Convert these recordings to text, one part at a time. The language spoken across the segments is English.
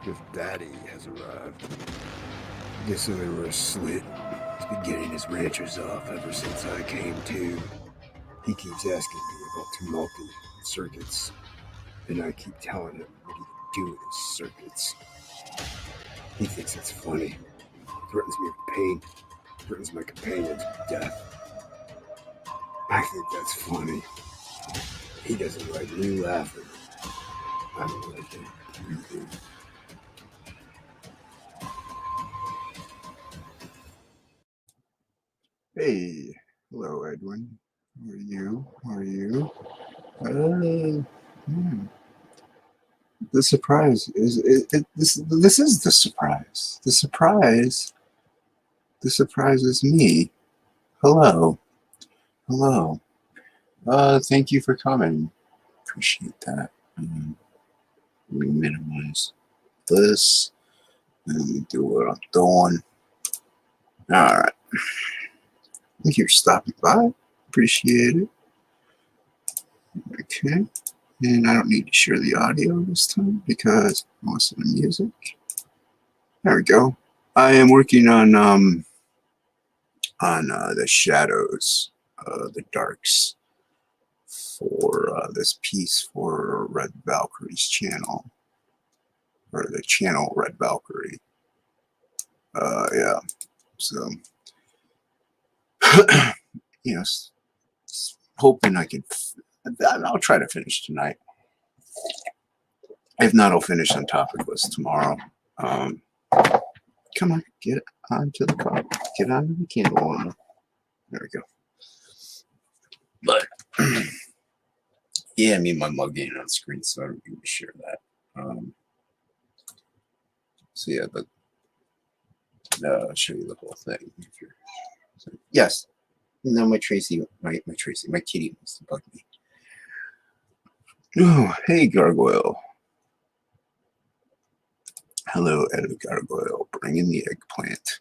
If Daddy has arrived. Guess I were a slit. He's been getting his ranchers off ever since I came to. He keeps asking me about tumulty and circuits, and I keep telling him what he do with his circuits. He thinks it's funny. Threatens me with pain. Threatens my companions with death. I think that's funny. He doesn't like me laughing. I don't like him breathing. Hey, hello, Edwin. How are you? How are you? The surprise is this is the surprise. The surprise is me. Hello. Hello. Thank you for coming. Appreciate that. Let me minimize this. Let me do what I'm doing. Alright. Thank you for stopping by. Appreciate it. Okay. And I don't need to share the audio this time because I'm listening to music. There we go. I am working on the shadows, the darks for this piece for Red Valkyrie's channel, or the channel Red Valkyrie. Yeah. So, you know, hoping I can. I'll try to finish tonight. If not, I'll finish on topic list tomorrow. Come on, get onto the car. Get onto the candle warmer. There we go. But yeah, me and my mug ain't on screen, so I don't need to share that. So yeah, but I'll show you the whole thing. If you're, so, yes. No, my Tracy, my kitty wants to bug me. Oh, hey, Gargoyle. Hello, Ed Gargoyle. Bring in the eggplant.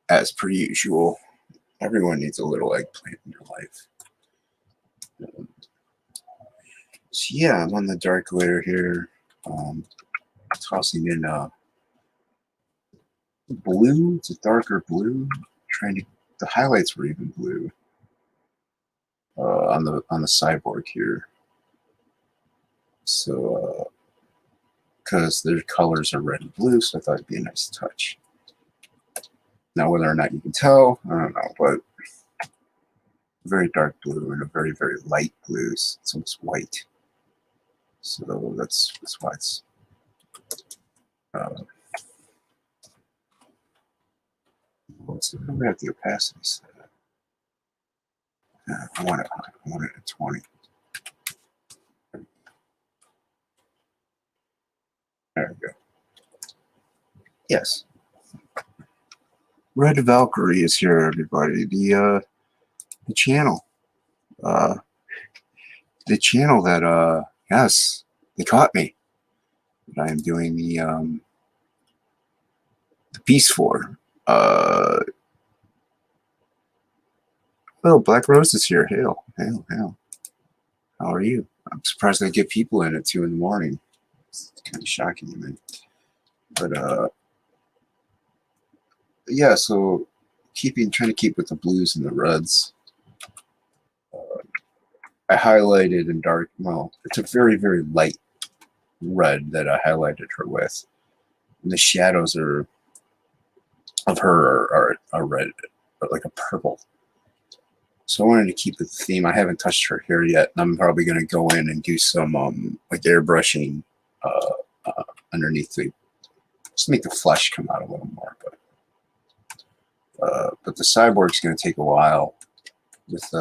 As per usual, everyone needs a little eggplant in your life. So yeah, I'm on the dark layer here. Tossing in blue. It's a darker blue. The highlights were even blue on the cyborg here. So because their colors are red and blue, so I thought it'd be a nice touch. Now whether or not you can tell, I don't know, but very dark blue and a very, very light blue. It's almost white. So that's why it's let's see, we have the opacity set. I want it at 20. There we go. Yes. Red Valkyrie is here, everybody. The channel. The channel that yes, they caught me. That I am doing the piece for. Oh, Black Rose is here. Hail. How are you? I'm surprised I get people in at 2 in the morning. It's kind of shocking to me. But yeah, so trying to keep with the blues and the reds. I highlighted in dark. Well, it's a very, very light red that I highlighted her with, and the shadows of her are red, like a purple. So I wanted to keep the theme. I haven't touched her hair yet, and I'm probably going to go in and do some like airbrushing underneath just to make the flesh come out a little more. But the cyborg's going to take a while. With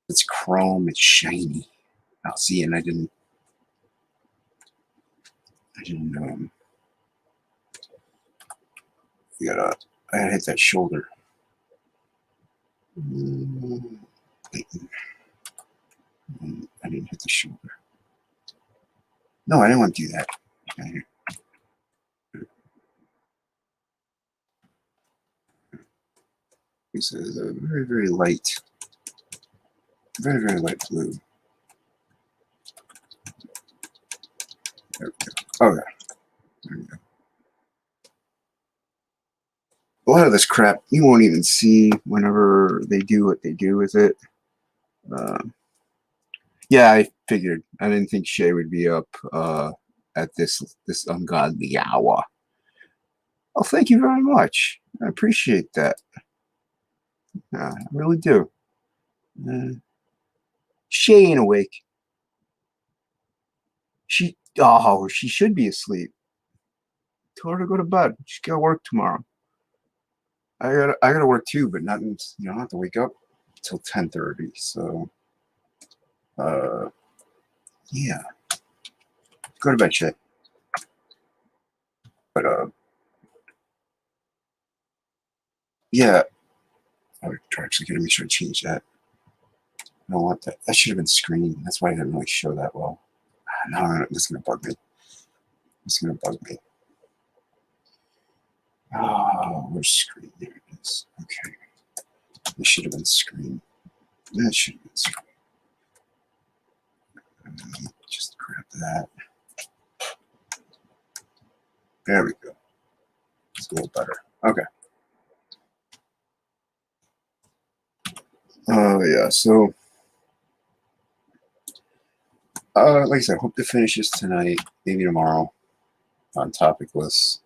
it's chrome, it's shiny. I'll see, and I didn't I gotta hit that shoulder. I didn't hit the shoulder. No, I didn't want to do that. Okay. This is a very, very light blue. There we go. Okay. There you go. A lot of this crap you won't even see whenever they do what they do with it. Yeah, I figured. I didn't think Shay would be up at this ungodly hour. Oh, thank you very much. I appreciate that. I really do. Shay ain't awake. She should be asleep. Tell her to go to bed. She's got work tomorrow. I gotta work too, but not I don't have to wake up until 10:30. So yeah, go to bed, Shay. But yeah, I'm actually gonna make sure I change that. I don't want that. That should have been screened. That's why I didn't really show that well. No, it's gonna bug me. It's gonna bug me. Oh, where's screen? There it is. Okay. It should have been screen. That should have been screen. Just grab that. There we go. It's a little better. Okay. Oh yeah. So, like I said, I hope to finish this tonight, maybe tomorrow, on topic lists.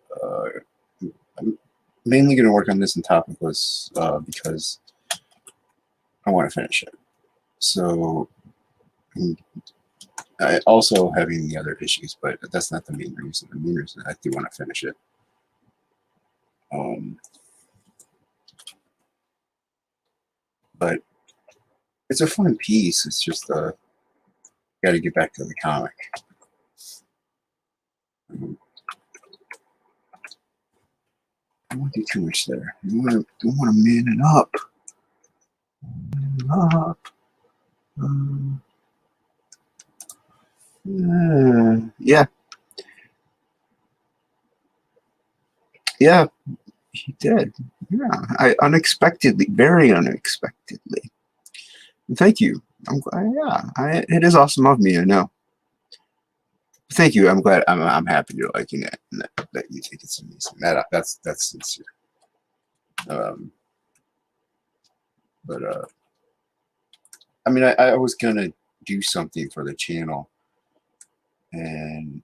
I'm mainly going to work on this in topic lists because I want to finish it. So, I also having the other issues, but that's not the main reason. The main reason I do want to finish it. But it's a fun piece. It's just got to get back to the comic. I don't want to do too much there. I don't want to man it up. Yeah. Yeah, he did. Yeah, very unexpectedly. Thank you. I'm glad. Yeah, it is awesome of me. I know. Thank you. I'm glad. I'm happy you're liking it, and that you think it's amazing. That's sincere. But I mean, I was gonna do something for the channel, and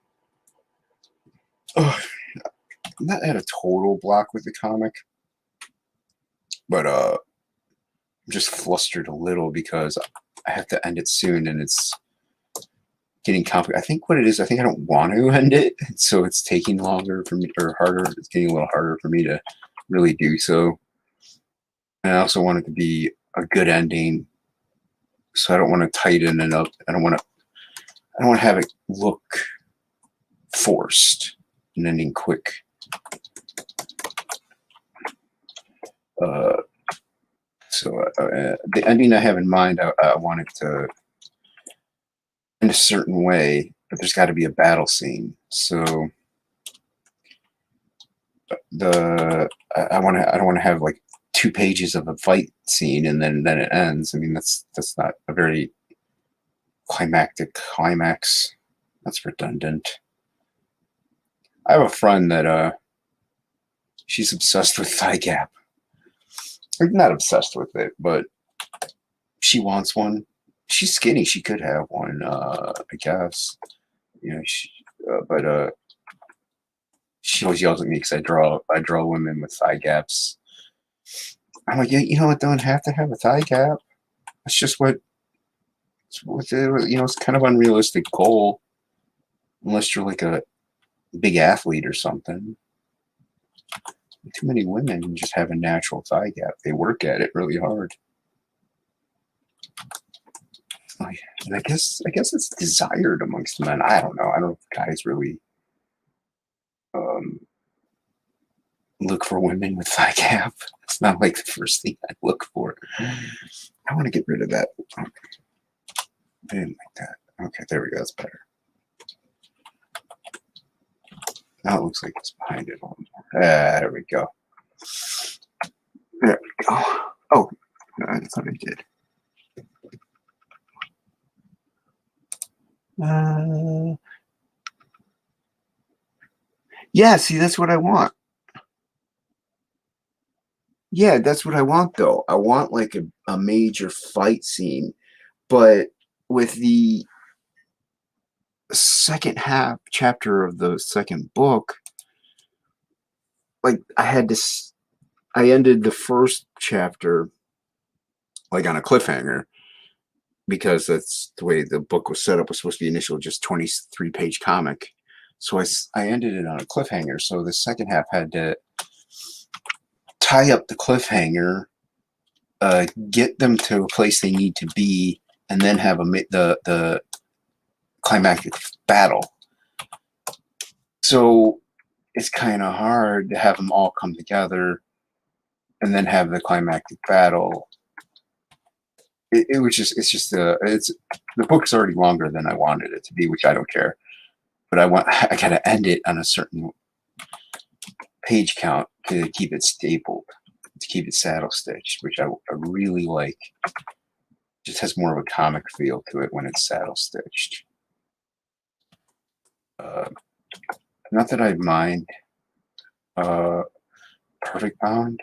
I'm not at a total block with the comic, but I'm just flustered a little because I have to end it soon, and it's getting complicated. I think what it is, I think I don't want to end it, so it's taking longer for me, or harder. It's getting a little harder for me to really do so. And I also want it to be a good ending, so I don't want to tighten it up. I don't want to have it look forced and ending quick. So the ending I have in mind, I want it to end a certain way, but there's got to be a battle scene. So I don't want to have like 2 pages of a fight scene and then it ends. I mean, that's not a very climactic climax. That's redundant. I have a friend that she's obsessed with thigh gap. Or not obsessed with it, but she wants one. She's skinny. She could have one, I guess. You know, but she always yells at me because I draw women with thigh gaps. I'm like, yeah, it don't have to have a thigh gap. It's just it's kind of unrealistic goal unless you're like a big athlete or something. Too many women just have a natural thigh gap. They work at it really hard. And I guess it's desired amongst men. I don't know. I don't know if guys really look for women with thigh gap. It's not like the first thing I look for. I want to get rid of that. Okay. I didn't like that. Okay, there we go. That's better. Now it looks like it's behind it a little more. There we go. There we go. Oh, I thought I did. Yeah, see, that's what I want. Yeah, that's what I want, though. I want like a major fight scene, but with the second half chapter of the second book, like I ended the first chapter like on a cliffhanger because that's the way the book was set up. It was supposed to be initial just 23-page comic. So I ended it on a cliffhanger. So the second half had to tie up the cliffhanger, get them to a place they need to be, and then have the climactic battle. So it's kind of hard to have them all come together and then have the climactic battle. It was just it's the book's already longer than I wanted it to be, which I don't care. But I gotta end it on a certain page count to keep it stapled, to keep it saddle stitched, which I really like. Just has more of a comic feel to it when it's saddle stitched. Not that I mind perfect bound.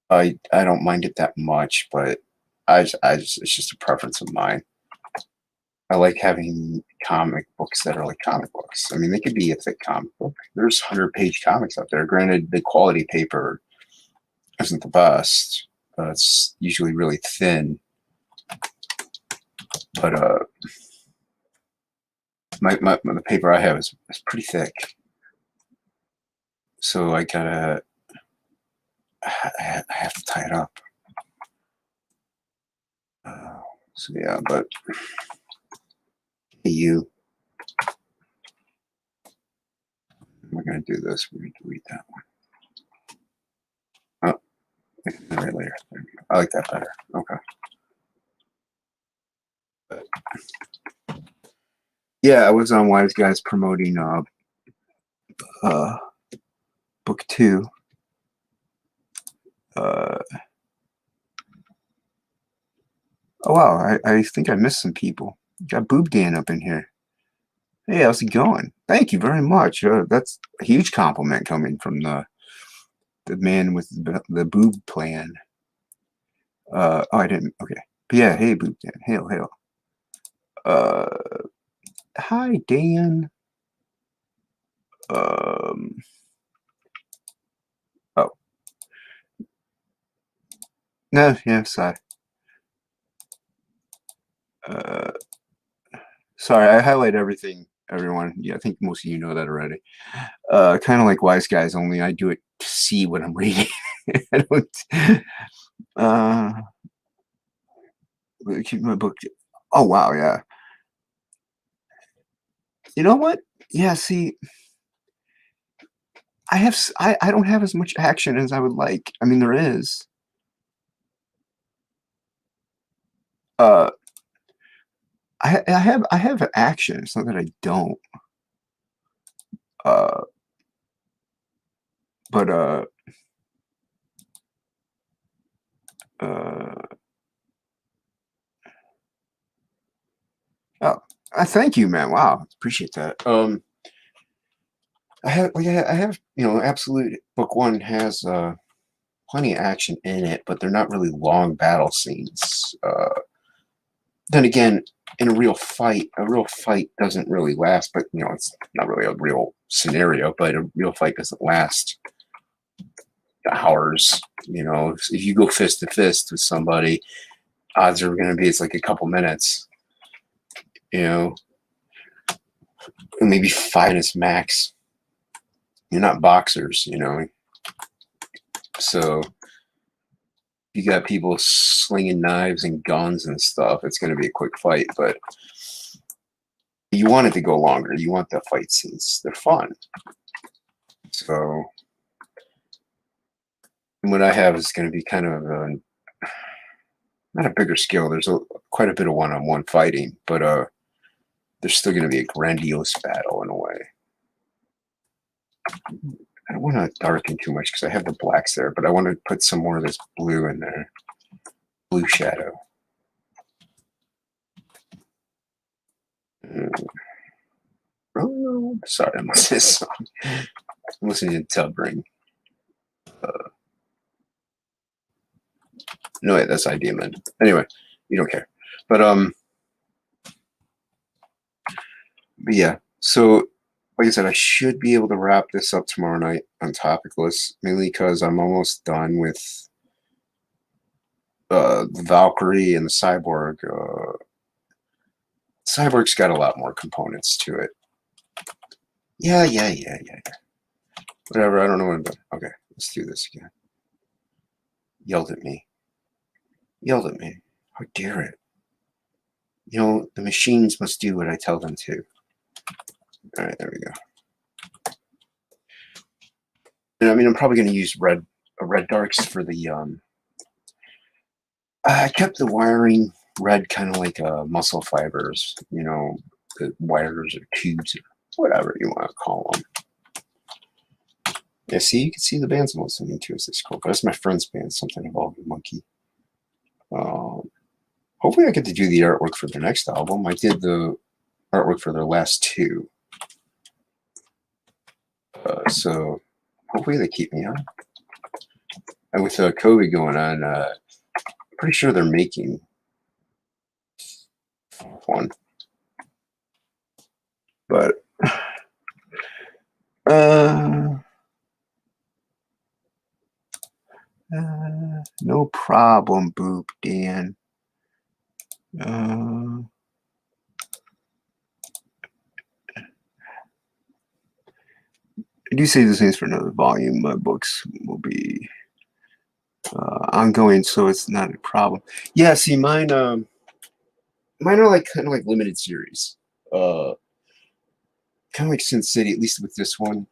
I don't mind it that much, but it's just a preference of mine. I like having comic books that are like comic books. I mean, they could be a thick comic book. There's 100-page comics out there. Granted, the quality paper isn't the best. It's usually really thin. But the paper I have is pretty thick. So I have to tie it up. So yeah, but hey, we're gonna do this. We're gonna delete that one. Oh, right later. I like that better. Okay. But, yeah, I was on Wise Guys promoting book 2. Oh wow, I think I missed some people. Got Boob Dan up in here. Hey, how's it going? Thank you very much. That's a huge compliment coming from the man with the boob plan. Oh, I didn't. Okay, but yeah. Hey, Boob Dan. Hail, hail. Hi, Dan. Um. Oh. No. Yeah. Sorry. Sorry. I highlight everything. Everyone. Yeah, I think most of you know that already. Kind of like Wise Guys, only I do it to see what I'm reading. I don't. Keep my book. Oh wow, yeah. You know what? Yeah. See, I don't have as much action as I would like. I mean, there is. Uh, I have action. It's not that I don't. Uh, but uh. Oh, I thank you, man. Wow, appreciate that. I have, Absolute Book 1 has plenty of action in it, but they're not really long battle scenes. Then again, in a real fight doesn't really last, but it's not really a real scenario, but a real fight doesn't last hours. If you go fist to fist with somebody, odds are going to be it's like a couple minutes, maybe 5 minutes max. You're not boxers, so you got people slinging knives and guns and stuff. It's going to be a quick fight, but you want it to go longer. You want the fight scenes. They're fun. So what I have is going to be kind of not a bigger scale. There's quite a bit of one-on-one fighting, but there's still going to be a grandiose battle in a way. I don't want to darken too much because I have the blacks there, but I want to put some more of this blue in there. Blue shadow. Oh, Sorry, I'm listening to this song. I'm listening to Tub Ring. No, wait, that's ID man. Anyway, you don't care. But yeah. So, like I said, I should be able to wrap this up tomorrow night on Topicless, mainly because I'm almost done with the Valkyrie and the Cyborg. Cyborg's got a lot more components to it. Yeah. Whatever, I don't know what I'm doing. Okay, let's do this again. Yelled at me. How dare it? You know, the machines must do what I tell them to. All right, there we go. And I mean, I'm probably going to use red darks for the. I kept the wiring red, kind of like muscle fibers. You know, the wires or tubes or whatever you want to call them. Yeah, see, you can see the bands I'm listening to. Is this cool? But that's my friend's band, Something Evolving Monkey. Hopefully, I get to do the artwork for their next album. I did the artwork for their last two. So hopefully they keep me on. And with COVID going on, I'm pretty sure they're making one. But no problem, Boop Dan. I do say the same for another volume. My books will be ongoing, so it's not a problem. Yeah, see, mine are like kind of like limited series. Kind of like Sin City, at least with this one.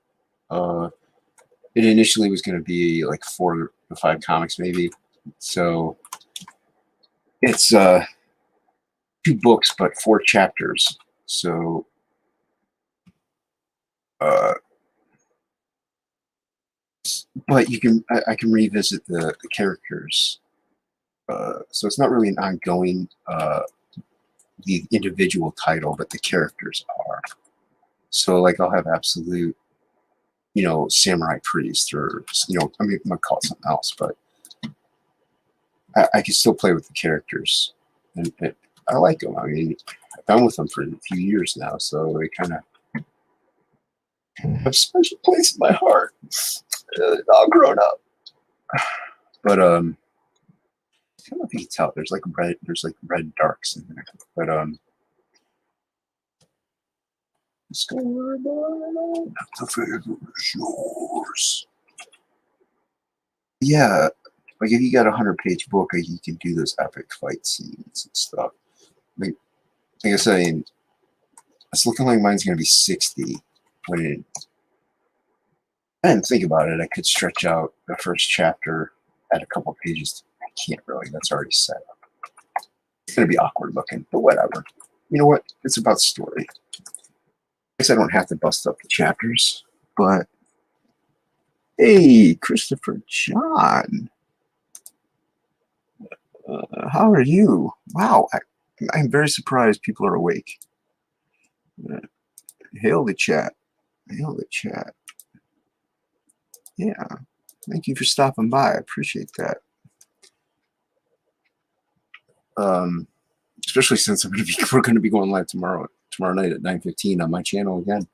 It initially was going to be like 4 or 5 comics, maybe. So it's 2 books, but 4 chapters. So but you can I can revisit the characters. So it's not really an ongoing the individual title, but the characters are. So like I'll have Absolute, you know, Samurai Priest, or you know, I mean, I might call it something else, but I can still play with the characters, and I like them. I mean, I've been with them for a few years now, so they kind of have a special place in my heart. All grown up, but I don't know if you can tell. There's like red darks in there, but the favor is yours. Yeah, like if you got a 100-page book, you can do those epic fight scenes and stuff. Like I said, it's looking like mine's gonna be 60. When I didn't think about it, I could stretch out the first chapter at a couple pages. I can't really. That's already set up. It's gonna be awkward looking, but whatever. You know what? It's about story. I guess I don't have to bust up the chapters, but hey, Christopher John, how are you? Wow, I'm very surprised people are awake. Hail the chat. Hail the chat. Yeah, thank you for stopping by. I appreciate that. Especially since we're going to be going live tomorrow night at 9:15 on my channel again.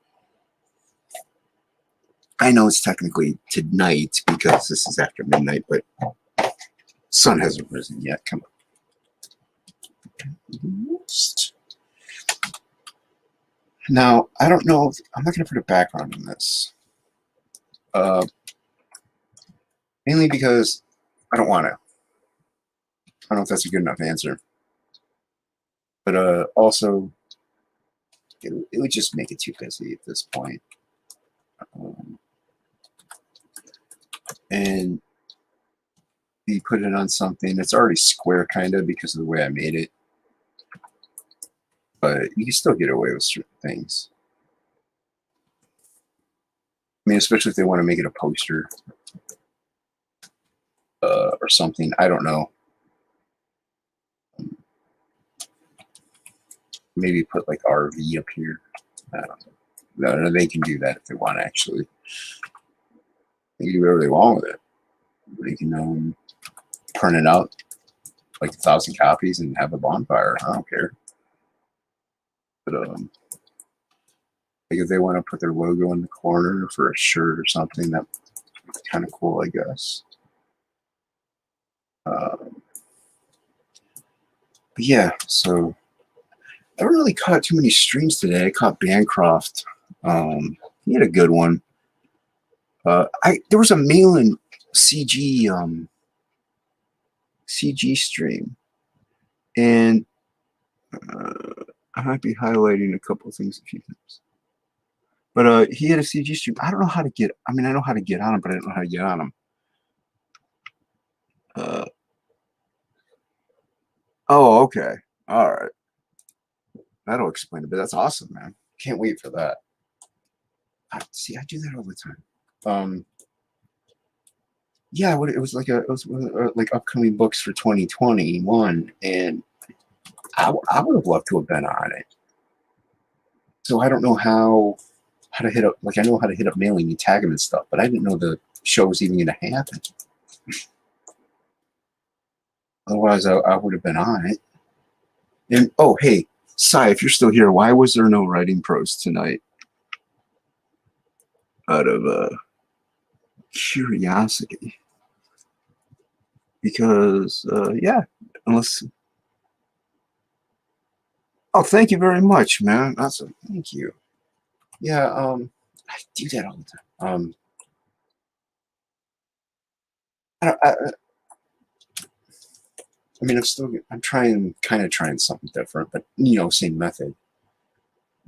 I know it's technically tonight because this is after midnight, but sun hasn't risen yet. Come on. Now, I don't know. I'm not going to put a background on this. Mainly because I don't want to. I don't know if that's a good enough answer. But also, it would just make it too busy at this point. And you put it on something that's already square, kind of, because of the way I made it. But you can still get away with certain things. I mean, especially if they want to make it a poster or something. I don't know. Maybe put like RV up here. I don't know. No, they can do that if they want, actually. They can do whatever they want with it. They can print it out like 1,000 copies and have a bonfire. I don't care. But like if they want to put their logo in the corner for a shirt or something, that's kind of cool, I guess. But yeah, so I haven't really caught too many streams today. I caught Bancroft. He had a good one. There was a Malin CG stream, and I might be highlighting a couple of things a few times. But he had a CG stream. I don't know how to get. I mean, I know how to get on him, but I don't know how to get on him. Oh, okay. All right. That'll explain a bit. That's awesome, man. Can't wait for that. I do that all the time. Yeah, it was like like upcoming books for 2021, and I would have loved to have been on it. So I don't know how to hit up. Like I know how to hit up mailing and tag them and stuff, but I didn't know the show was even going to happen. Otherwise, I would have been on it. And oh, hey, Sai, if you're still here, why was there no writing pros tonight? Out of curiosity. Because yeah, unless. Oh, thank you very much, man. Awesome. Thank you. Yeah, I do that all the time. I mean, I'm kind of trying something different, but same method.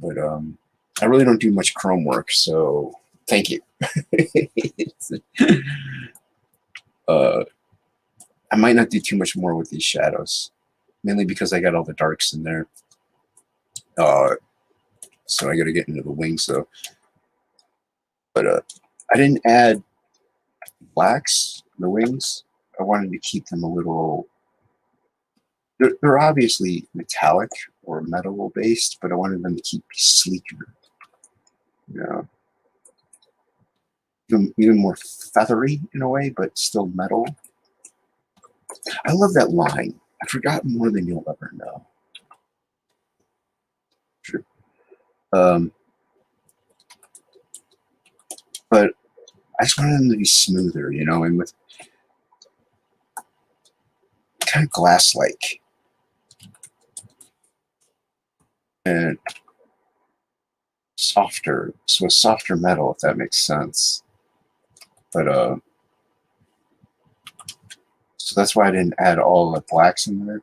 But I really don't do much Chrome work, so thank you. I might not do too much more with these shadows, mainly because I got all the darks in there. So I got to get into the wings, so. But I didn't add blacks in the wings. I wanted to keep them a little. They're obviously metallic or metal based, but I wanted them to keep sleeker. Even more feathery in a way, but still metal. I love that line. I forgot more than you'll ever know. Sure. But I just wanted them to be smoother, and with kind of glass-like. And softer, so a softer metal, if that makes sense. But so that's why I didn't add all the blacks in there.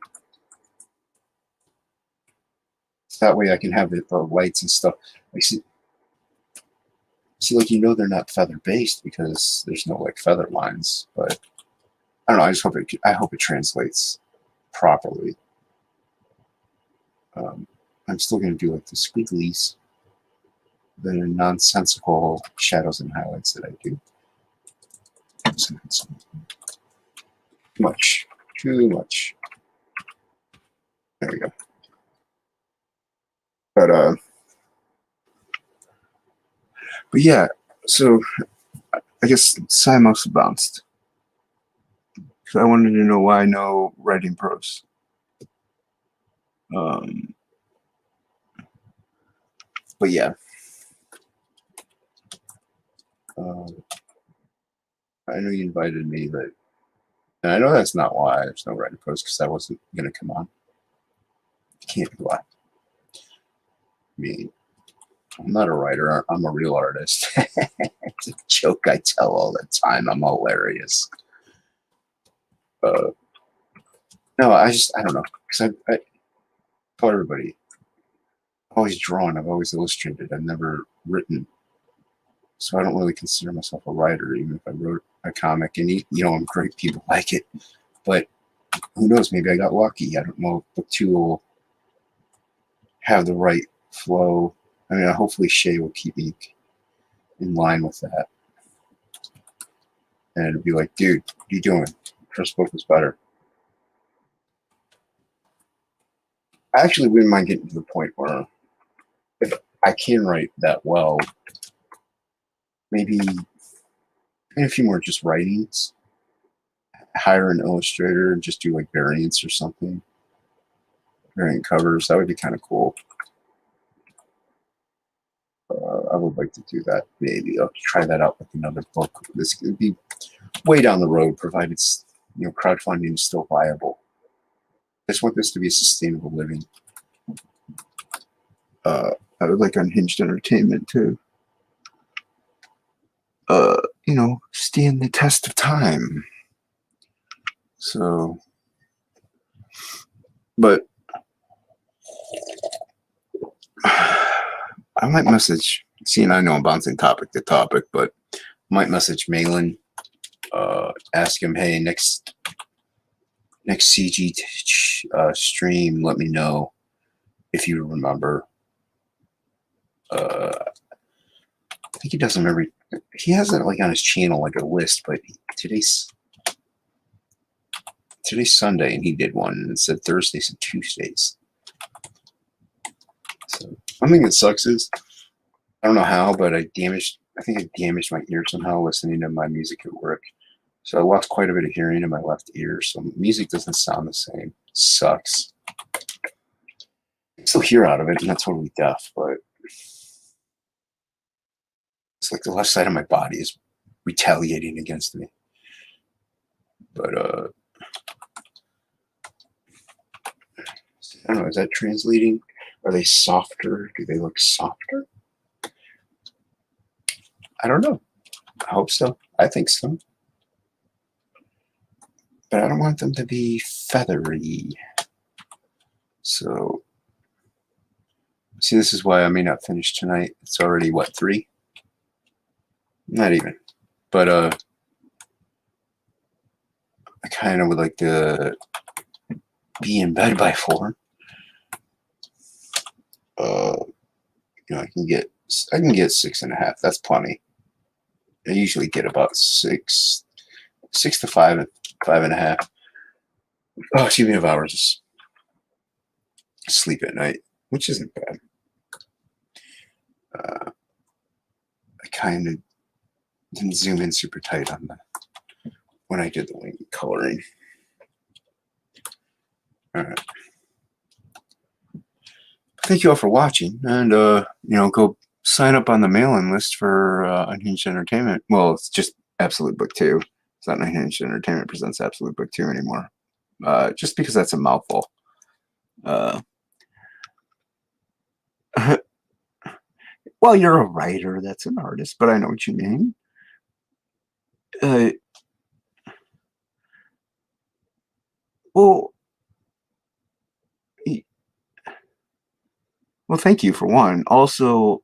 So that way I can have the lights and stuff. Like see, like they're not feather based because there's no like feather lines. But I don't know. I hope it translates properly. I'm still gonna do like the squigglies, the nonsensical shadows and highlights that I do. Too much. There we go. But yeah, so I guess Sai must have bounced. So I wanted to know why no writing pros. But yeah. I know you invited me, but and I know that's not why there's no writing pros, because I wasn't going to come on. Can't be why. I mean, I'm not a writer. I'm a real artist. It's a joke I tell all the time. I'm hilarious. No, I don't know. Because I tell everybody, I've always drawn. I've always illustrated. I've never written. So I don't really consider myself a writer, even if I wrote a comic. And, I'm great. People like it. But who knows? Maybe I got lucky. I don't know if book 2 will have the right flow. I mean, hopefully Shay will keep me in line with that. And it'll be like, dude, what are you doing? First book was better. I actually wouldn't mind getting to the point where if I can write that well. Maybe a few more just writings. Hire an illustrator and just do like variants or something. Variant covers. That would be kind of cool. I would like to do that. Maybe I'll try that out with another book. This could be way down the road, provided crowdfunding is still viable. I just want this to be a sustainable living. I would like Unhinged Entertainment to, stand the test of time. So, but I might message. See, and I know I'm bouncing topic to topic, but I might message Malin, ask him, hey, next CG stream, let me know if you remember. I think he doesn't remember. He has it like on his channel, like a list, but today's Sunday, and he did one, and it said Thursdays and Tuesdays. So one thing that sucks is I don't know how, but I think I damaged my ear somehow listening to my music at work. So I lost quite a bit of hearing in my left ear, so music doesn't sound the same. Sucks. I still hear out of it, and not totally deaf, but it's like the left side of my body is retaliating against me. But I don't know, is that translating? Are they softer? Do they look softer? I don't know. I hope so. I think so. But I don't want them to be feathery. So, see, this is why I may not finish tonight. It's already, what, 3? Not even. But I kind of would like to be in bed by 4. I can get 6.5. That's plenty. I usually get about 6 to 5.5. Oh, excuse me, of hours of sleep at night, which isn't bad. I kind of didn't zoom in super tight on when I did the wing coloring. All right. Thank you all for watching, and go sign up on the mailing list for Unhinged Entertainment. Well, it's just Absolute Book 2. It's not Unhinged Entertainment Presents Absolute Book 2 anymore. Just because that's a mouthful. Well, you're a writer, that's an artist, but I know what you mean. Well, thank you for one. Also,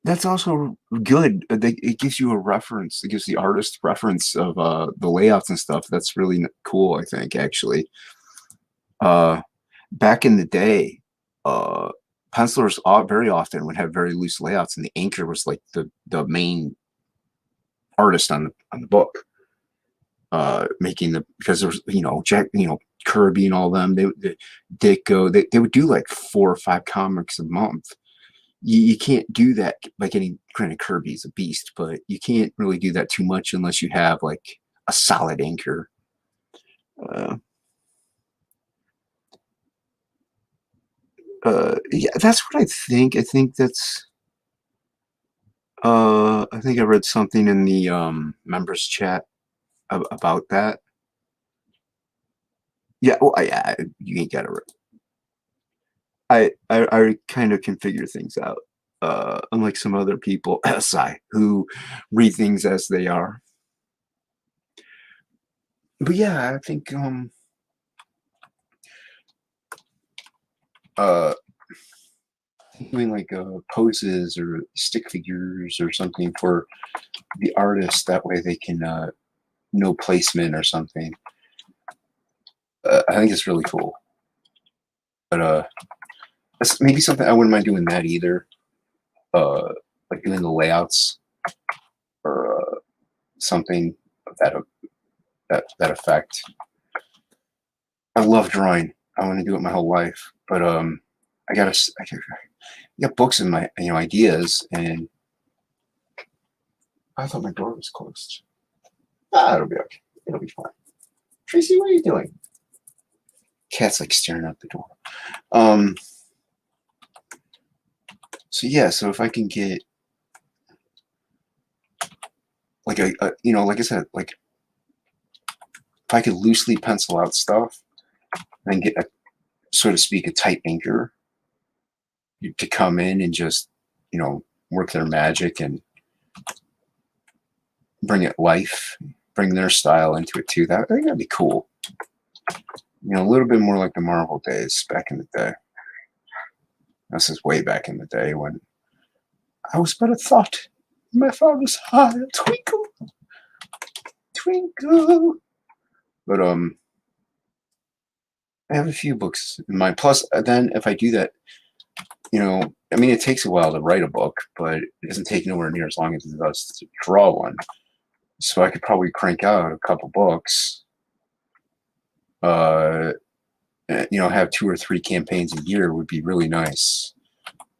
that's also good. It gives you a reference. It gives the artist reference of the layouts and stuff. That's really cool, I think, actually. Back in the day, pencilers very often would have very loose layouts, and the inker was like the main artist on the book. Because there was Jack, Kirby and all them. Ditko. They would do like 4 or 5 comics a month. You can't do that. Like granted, Kirby's a beast, but you can't really do that too much unless you have like a solid inker. Yeah, that's what I think. I think that's. I think I read something in the members chat about that. Yeah, well, yeah, you ain't got to. I kind of can figure things out. Unlike some other people, who read things as they are. But yeah, I think doing like poses or stick figures or something for the artist, that way they can know placement or something. I think it's really cool. But that's maybe something I wouldn't mind doing that either. Like doing the layouts or something of that effect. I love drawing. I want to do it my whole life, but I got books and my ideas, and I thought my door was closed. It'll be okay. It'll be fine. Tracy, what are you doing? Cat's like staring out the door. So yeah, so if I can get like a like I said, like if I could loosely pencil out stuff and then get a, so to speak, a tight inker to come in and just, work their magic and bring it life, bring their style into it too. I think that'd be cool. A little bit more like the Marvel days back in the day. This is way back in the day when I was but a thought. My father's eye, a twinkle, twinkle. But I have a few books in mind. Plus, then if I do that, it takes a while to write a book, but it doesn't take nowhere near as long as it does to draw one. So I could probably crank out a couple books. Have 2 or 3 campaigns a year would be really nice.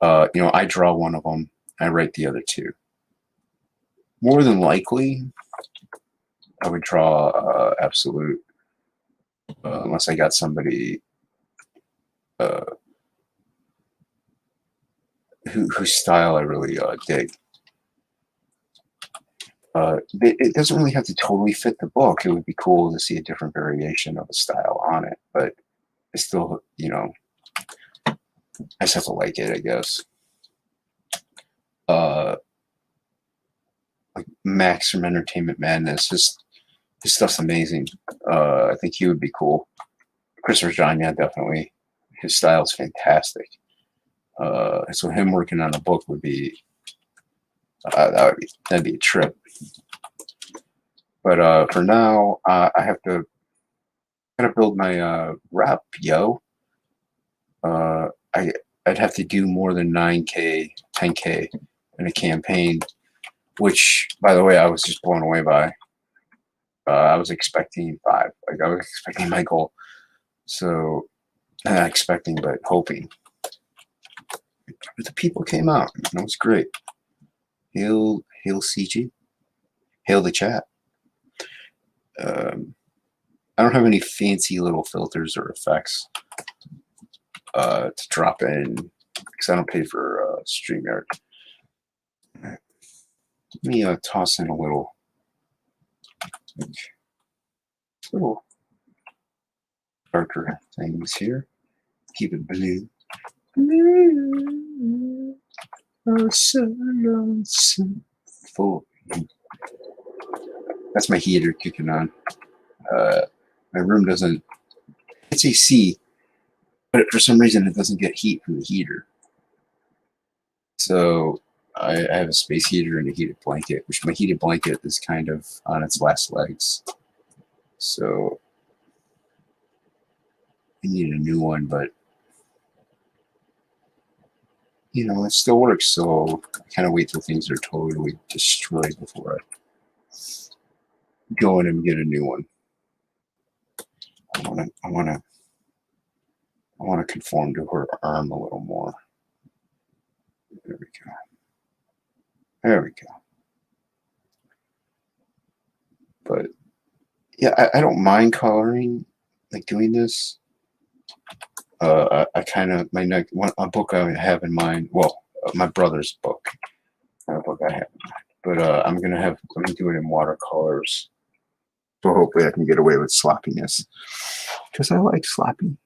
I draw one of them. I write the other 2. More than likely, I would draw Absolute, unless I got somebody whose style I really dig. It doesn't really have to totally fit the book. It would be cool to see a different variation of the style on it, but it's still, I just have to like it, I guess. Like Max from Entertainment Madness, his stuff's amazing. I think he would be cool. Christopher John, yeah, definitely. His style's fantastic. So him working on a book would be that'd be a trip. But for now, I have to kind of build my rep, yo. I'd have to do more than 9K, 10K in a campaign, which, by the way, I was just blown away by. I was expecting 5. Like, I was expecting my goal. So, not expecting, but hoping. But the people came out. It was great. Hail CG. Hail the chat. I don't have any fancy little filters or effects to drop in because I don't pay for StreamYard. Let me toss in a little darker things here. Keep it blue. Blue, oh, so lonesome for you. That's my heater kicking on. My room doesn't. It's AC, but for some reason it doesn't get heat from the heater. So I have a space heater and a heated blanket, which my heated blanket is kind of on its last legs. So I need a new one, but it still works. So I kind of wait till things are totally destroyed before I go in and get a new one. I want to conform to her arm a little more. There we go. There we go. But yeah, I don't mind coloring, like doing this. I kind of a book I have in mind. Well, my brother's book. A book I have in mind. But I'm gonna do it in watercolors. So hopefully I can get away with sloppiness, because I like sloppy.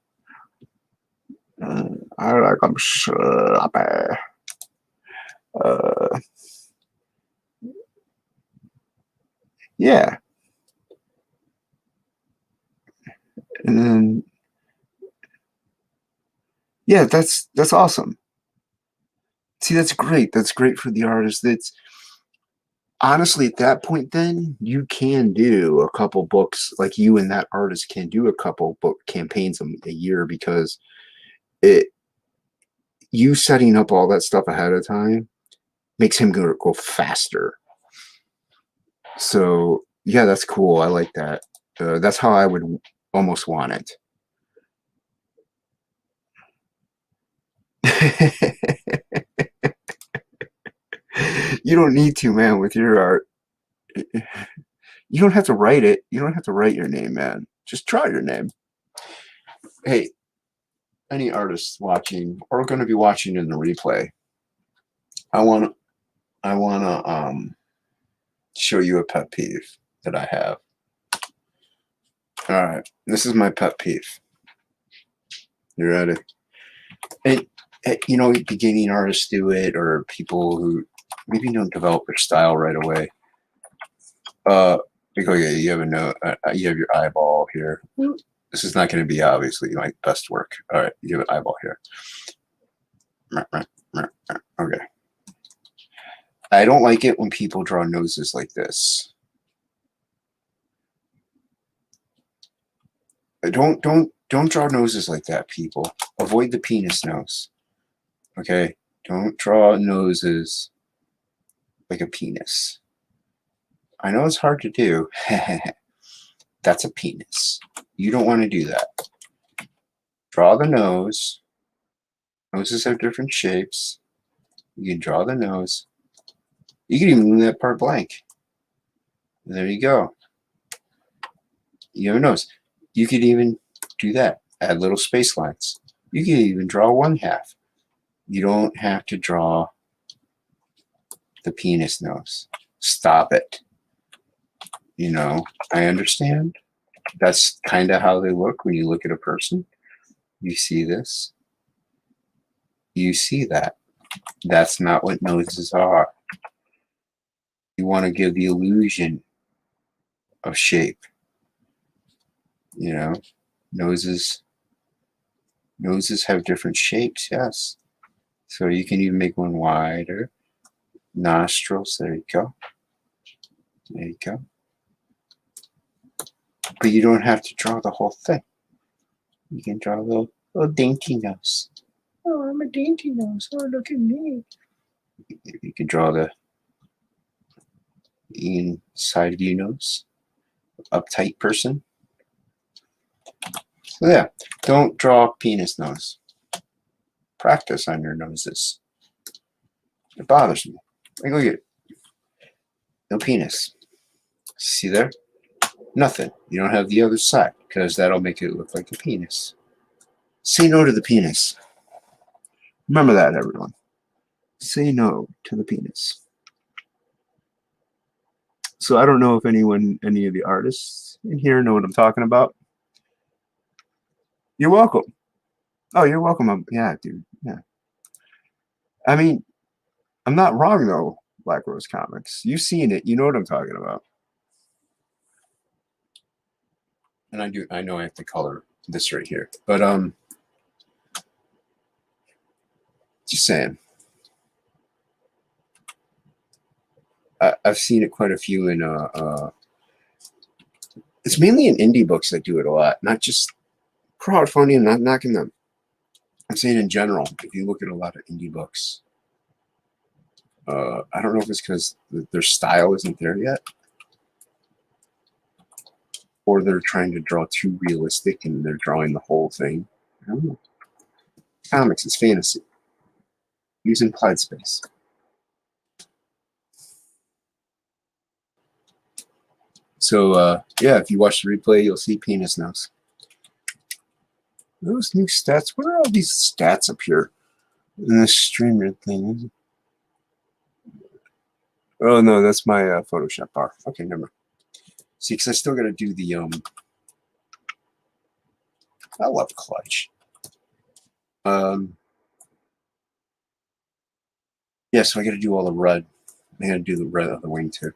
I like them sloppy. Yeah. And then, yeah, that's awesome. See, that's great. That's great for the artist. That's honestly, at that point, then you can do a couple books, like you and that artist can do a couple book campaigns a year, because you setting up all that stuff ahead of time makes him go faster. So yeah, that's cool. I like that. That's how I would almost want it. You don't need to, man, with your art. You don't have to write it. You don't have to write your name, man. Just draw your name. Hey, any artists watching or going to be watching in the replay, I want to show you a pet peeve that I have. All right, this is my pet peeve. You ready? And you know, beginning artists do it, or people who maybe don't develop their style right away. Okay, you have a note. You have your eyeball here. This is not going to be obviously my best work. All right, you have an eyeball here. Okay. I don't like it when people draw noses like this. Don't draw noses like that, people. Avoid the penis nose. Okay? Don't draw noses like a penis. I know it's hard to do. That's a penis. You don't want to do that. Draw the nose. Noses have different shapes. You can draw the nose. You can even leave that part blank. There you go. You have a nose. You could even do that. Add little space lines. You can even draw one half. You don't have to draw the penis nose. Stop it. You know, I understand. That's kind of how they look when you look at a person. You see this. You see that. That's not what noses are. You want to give the illusion of shape. You know, noses have different shapes, yes. So you can even make one wider. Nostrils, there you go. There you go. But you don't have to draw the whole thing. You can draw a little dainty nose. Oh, I'm a dainty nose. Oh, look at me. You can draw the inside of your nose. Uptight person. So yeah, don't draw penis nose. Practice on your noses. It bothers me. Like, look at it. No penis. See there? Nothing. You don't have the other side because that'll make it look like a penis. Say no to the penis. Remember that, everyone. Say no to the penis. So I don't know if any of the artists in here know what I'm talking about. You're welcome. Oh, you're welcome. Yeah, dude. Yeah. I mean, I'm not wrong though, Black Rose Comics. You've seen it. You know what I'm talking about. And I know I have to color this right here. But just saying. I've seen it quite a few in it's mainly in indie books that do it a lot, not just crowdfunding. I'm not knocking them. I'm saying in general, if you look at a lot of indie books, I don't know if it's because their style isn't there yet, or they're trying to draw too realistic and they're drawing the whole thing. I don't know. Comics is fantasy. Use implied space. So yeah, if you watch the replay, you'll see penis nose. Those new stats. What are all these stats up here in this streamer thing? Oh no, that's my Photoshop bar. Okay, never mind. See, because I still got to do the I love Clutch. Yeah, so I got to do all the red. I got to do the red of the wing too.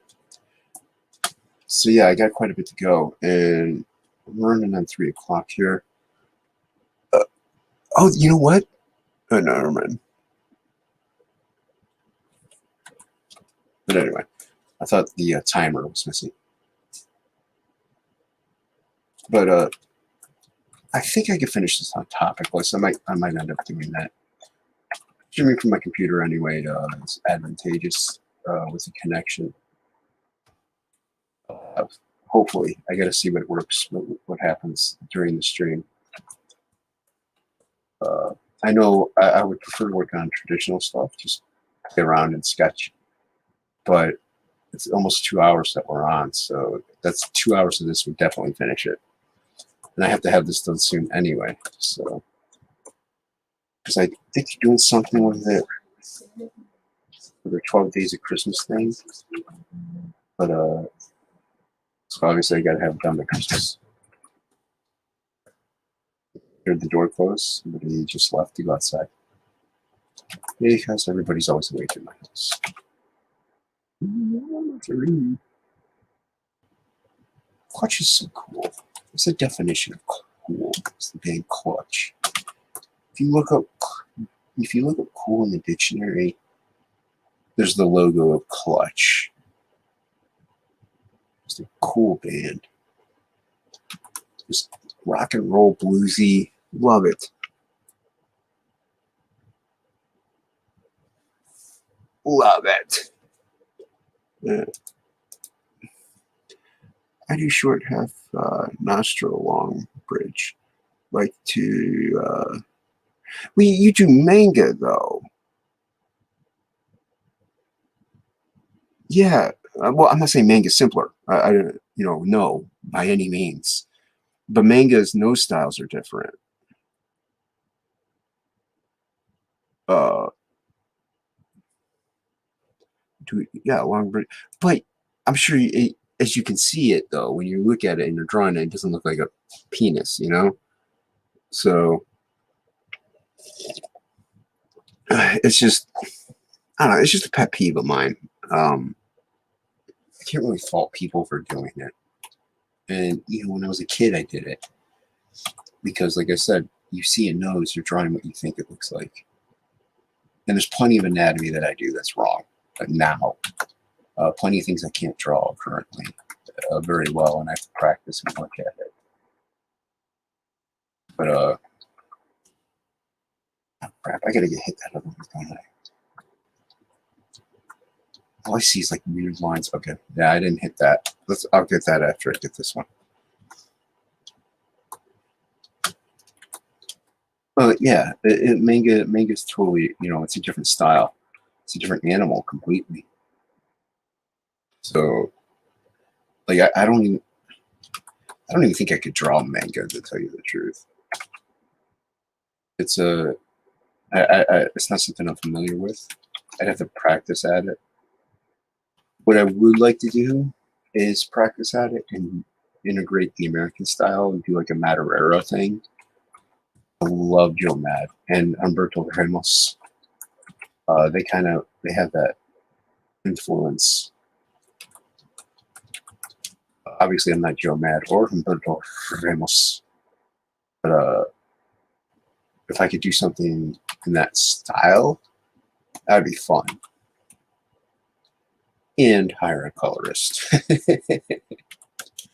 So yeah, I got quite a bit to go, and I'm running on 3 o'clock here. Oh, you know what? Oh, no, never mind. But anyway, I thought the timer was missing. But I think I could finish this on topic list. I might end up doing that. Streaming from my computer anyway is advantageous with the connection. Hopefully, I got to see what works, what happens during the stream. I know I would prefer to work on traditional stuff, just play around and sketch. But it's almost 2 hours that we're on, so that's 2 hours of this would definitely finish it. And I have to have this done soon anyway, so because I think you're doing something with it for the 12 Days of Christmas thing, but so obviously I gotta have it done by Christmas. Heard the door close. Somebody just left to go outside. Because everybody's always awake in my house. Clutch is so cool. What's the definition of cool? It's the band Clutch. If you look up cool in the dictionary, there's the logo of Clutch. It's a cool band. Just rock and roll, bluesy. Love it. Love it. Yeah. I do short half nostril long bridge. Like to you do manga though. Yeah. Well, I'm not saying manga's simpler. No, by any means. But manga's nose styles are different. Long bridge. But I'm sure as you can see it though, when you look at it and you're drawing it, it doesn't look like a penis, you know? So it's just, I don't know, it's just a pet peeve of mine. I can't really fault people for doing it. And, when I was a kid, I did it. Because, like I said, you see a nose, you're drawing what you think it looks like. And there's plenty of anatomy that I do that's wrong. But now, plenty of things I can't draw currently very well, and I have to practice and work at it. But, oh, crap, I gotta get hit that other one, don't I? All I see is like weird lines. Okay, yeah, I didn't hit that. I'll get that after I get this one. But yeah, manga's totally, it's a different style. It's a different animal completely. So, like, I don't even think I could draw manga, to tell you the truth. It's it's not something I'm familiar with. I'd have to practice at it. What I would like to do is practice at it and integrate the American style and do like a Madureira thing. I love Joe Mad and Humberto Ramos. They have that influence. Obviously, I'm not Joe Mad or Humberto Ramos, but if I could do something in that style, that'd be fun. And hire a colorist. Like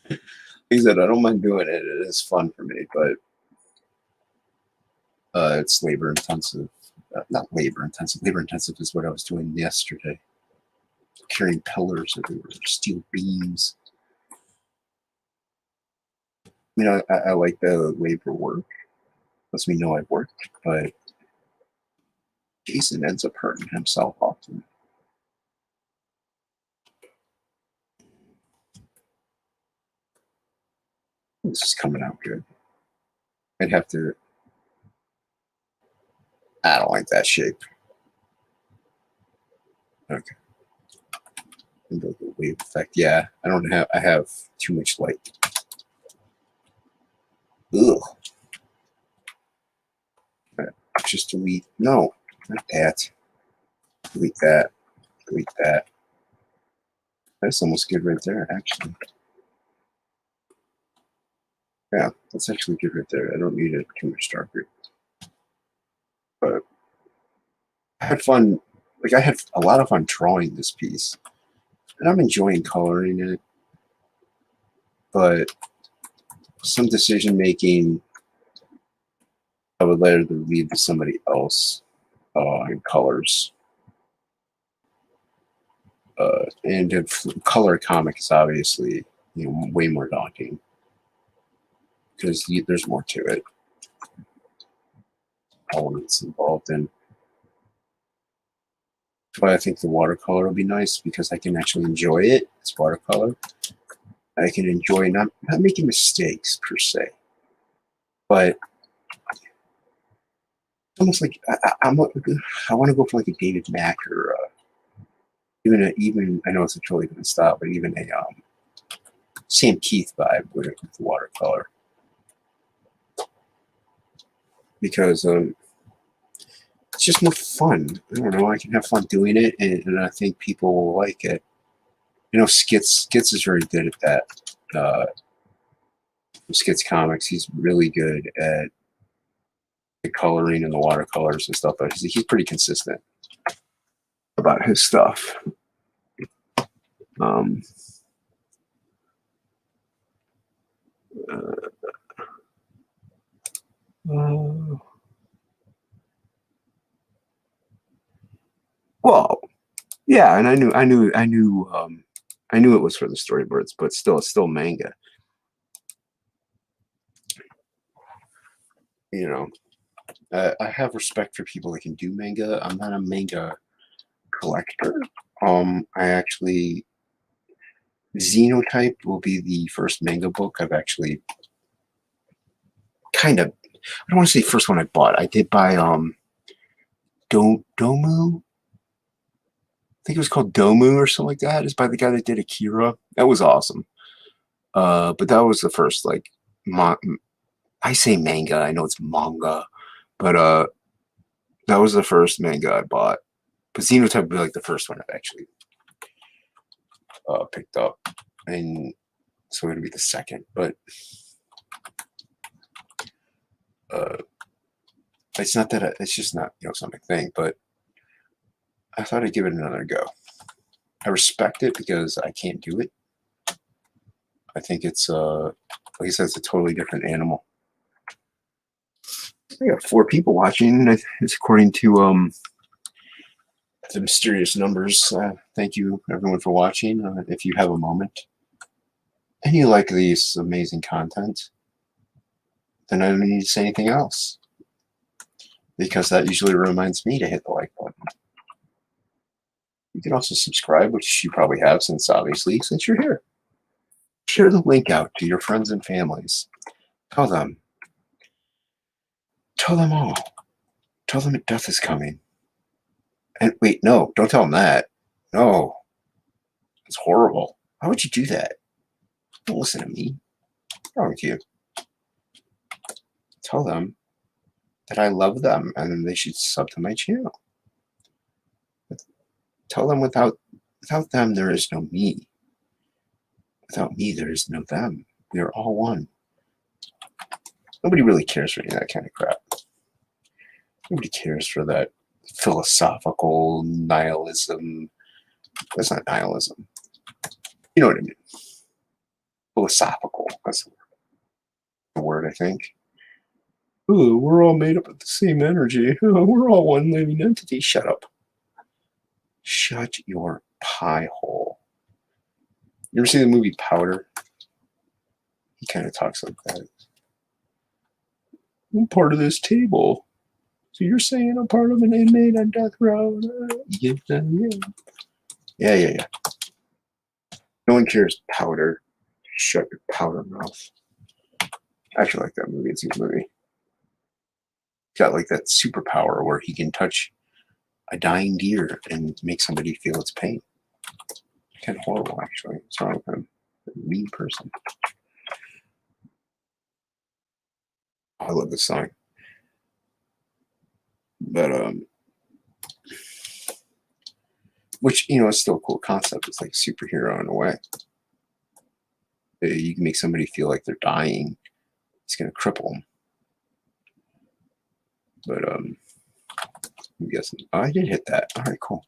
I said, I don't mind doing it. It is fun for me, but it's labor intensive. Not labor intensive. Labor intensive is what I was doing yesterday. Carrying pillars everywhere, steel beams. I like the labor work. Lets me know I've worked, but Jason ends up hurting himself often. This is coming out good. I'd have to. I don't like that shape. Okay. And the wave effect. Yeah, I have too much light. Ugh. Just delete. No, not that. Delete that. Delete that. That's almost good right there, actually. Yeah, that's actually good right there. I don't need it too much darker. But I had fun. Like, I had a lot of fun drawing this piece. And I'm enjoying coloring it. But some decision making, I would let it lead to somebody else in colors. And color comic is obviously, way more daunting. Because there's more to it. elements involved in. But I think the watercolor will be nice because I can actually enjoy it. It's watercolor. I can enjoy not making mistakes per se, but it's almost like I want to go for like a David Mack or even I know it's a totally different style, but even a Sam Keith vibe with the watercolor, because it's just more fun. I don't know. I can have fun doing it, and I think people will like it. You know, Skits is very good at that. Skits Comics, he's really good at the coloring and the watercolors and stuff. But he's pretty consistent about his stuff. Well, yeah, and I knew it was for the storyboards, but still, it's still manga. You know, I have respect for people that can do manga. I'm not a manga collector. I actually, Xenotype will be the first manga book I've actually kind of, I don't want to say first one I bought. I did buy Domu. I think it was called Domu or something like that. It's by the guy that did Akira. That was awesome. But that was the first like I say manga, I know it's manga, but that was the first manga I bought. But Xenotype would be like the first one I've actually picked up, and so it'll be the second. But it's not that it's just not something thing. But I thought I'd give it another go. I respect it because I can't do it. I think it's like I said, it's a totally different animal. I got 4 people watching. It's according to the mysterious numbers. Thank you everyone for watching. If you have a moment and you like these amazing content, then I don't need to say anything else, because that usually reminds me to hit the like button. You can also subscribe, which you probably have since you're here. Share the link out to your friends and families. Tell them all. Tell them death is coming. And wait, no, don't tell them that. No, it's horrible. Why would you do that? Don't listen to me. What's wrong with you? Tell them that I love them and they should sub to my channel. Tell them without them, there is no me. Without me, there is no them. We are all one. Nobody really cares for any of that kind of crap. Nobody cares for that philosophical nihilism. That's not nihilism. You know what I mean? Philosophical. That's the word, I think. Oh, we're all made up of the same energy. Oh, we're all one living entity. Shut up. Shut your pie hole. You ever see the movie Powder? He kind of talks like that. I'm part of this table. So you're saying I'm part of an inmate on death row? Yeah. No one cares. Powder. Shut your powder mouth. I actually like that movie. It's a good movie. He's got like that superpower where he can touch a dying deer and make somebody feel its pain. Kind of horrible, actually. What's wrong with him? A mean person. I love this song. But which is still a cool concept. It's like a superhero in a way. You can make somebody feel like they're dying. It's gonna cripple them. But I'm guessing. Oh, I did hit that. All right, cool.